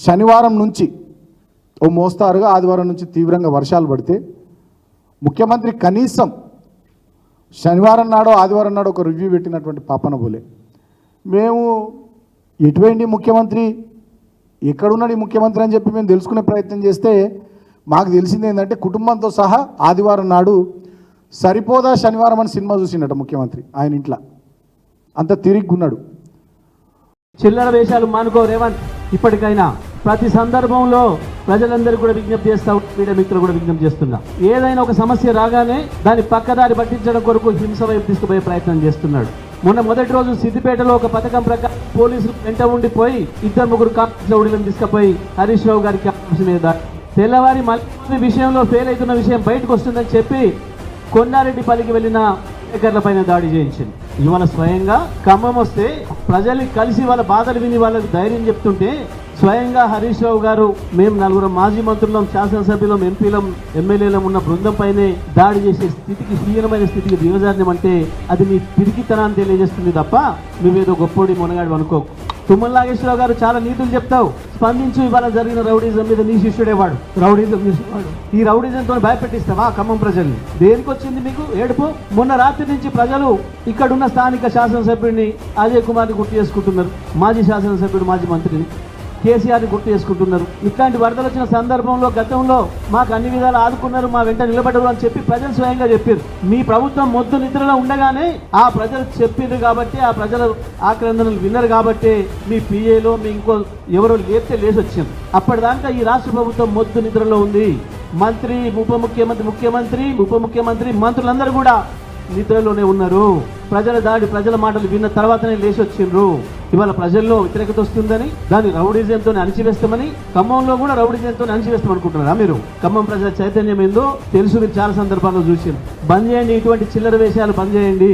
శనివారం నుంచి ఓ మోస్తారుగా ఆదివారం నుంచి తీవ్రంగా వర్షాలు పడితే ముఖ్యమంత్రి కనీసం శనివారం నాడో ఆదివారం నాడో ఒక రివ్యూ పెట్టినటువంటి పాపన పోలే. మేము ఎటువంటి ముఖ్యమంత్రి ఎక్కడున్నాడు ఈ ముఖ్యమంత్రి అని చెప్పి మేము తెలుసుకునే ప్రయత్నం చేస్తే మాకు తెలిసింది ఏంటంటే కుటుంబంతో సహా ఆదివారం నాడు సరిపోదా శనివారం అని సినిమా చూసిండట ముఖ్యమంత్రి ఆయన ఇంట్లో. అంత తిరిగున్నాడు. చిల్లర వేషాలు మానుకో రేవంత్. ఇప్పటికైనా ప్రతి సందర్భంలో ప్రజలందరూ కూడా విజ్ఞప్తి చేస్తా, మీడియా మిత్రులు కూడా విజ్ఞప్తి చేస్తున్నా, ఏదైనా ఒక సమస్య రాగానే దాన్ని పక్కదారి పట్టించడం కొరకు హింస వైపు తీసుకుపోయే ప్రయత్నం చేస్తున్నాడు. మొదటి రోజు సిద్దిపేటలో ఒక పథకం ప్రకారం పోలీసులు వెంట ఉండిపోయి 2-3 కాంగ్రెస్ రౌడీలను తీసుకుపోయి హరీష్ రావు గారికి ఆఫీసు మీద తెల్లవారి మళ్ళీ విషయంలో ఫెయిల్ అవుతున్న విషయం బయటకు వస్తుందని చెప్పి కొండారెడ్డిపల్లికి వెళ్ళిన విలేకరుల పైన దాడి చేయించింది. ఇవాళ స్వయంగా ఖమ్మం వస్తే ప్రజల్ని కలిసి వాళ్ళ బాధలు విని వాళ్ళకి ధైర్యం చెప్తుంటే స్వయంగా హరీష్ రావు గారు మేము 4 మాజీ మంత్రులం, శాసనసభ్యులం, ఎంపీలం, ఎమ్మెల్యేలం ఉన్న బృందం పైనే దాడి చేసే స్థితికి, హీనమైన స్థితికి దిగజారినమంటే అది నీ పిరికితనాన్ని తెలియజేస్తుంది తప్ప నువ్వేదో గొప్పోడి మునగాడు అనుకో. తుమ్మల నాగేశ్వరరావు గారు చాలా నీతులు చెప్తావు, స్పందించు. ఇవాళ జరిగిన రౌడీజం మీద నీ శిష్యుడేవాడు, రౌడీజం చేసేవాడు. ఈ రౌడీజంతో భయపెట్టిస్తావా ఖమ్మం ప్రజల్ని? దేనికి వచ్చింది మీకు ఏడుపు? మొన్న రాత్రి నుంచి ప్రజలు ఇక్కడున్న స్థానిక శాసనసభ్యుడిని అజయ్ కుమార్ని గుర్తు చేసుకుంటున్నారు, మాజీ శాసనసభ్యుడు, మాజీ మంత్రిని కేసీఆర్ని గుర్తు చేసుకుంటున్నారు. ఇట్లాంటి వరదలు వచ్చిన సందర్భంలో గతంలో మాకు అన్ని విధాలు ఆదుకున్నారు, మా వెంట నిలబడరు అని చెప్పి ప్రజలు స్వయంగా చెప్పారు. మీ ప్రభుత్వం మొద్దు నిద్రలో ఉండగానే ఆ ప్రజలు చెప్పిండ్రు కాబట్టి, ఆ ప్రజల ఆక్రందనలు విన్నారు కాబట్టి మీ పిఏలో మీ ఇంకో ఎవరో లేపితే లేచి వచ్చింది. అప్పటిదాకా ఈ రాష్ట్ర ప్రభుత్వం మొద్దు నిద్రలో ఉంది. మంత్రి, ఉప ముఖ్యమంత్రి, మంత్రులందరూ కూడా నిద్రలోనే ఉన్నారు. ప్రజల దాడి, ప్రజల మాటలు విన్న తర్వాతనే లేచి వచ్చిండ్రు. ఇవాళ ప్రజల్లో వ్యతిరేకత వస్తుందని దాన్ని రౌడీజంతో అణిచివేస్తామని, ఖమ్మంలో కూడా రౌడీజంతో అణిచివేస్తామనుకుంటున్నారా మీరు? ఖమ్మం ప్రజల చైతన్యం ఏందో తెలుసు, మీరు చాలా సందర్భాల్లో చూసిండ్రు. బంద్ చేయండి, ఇటువంటి చిల్లర వేషాలు బంద్ చేయండి.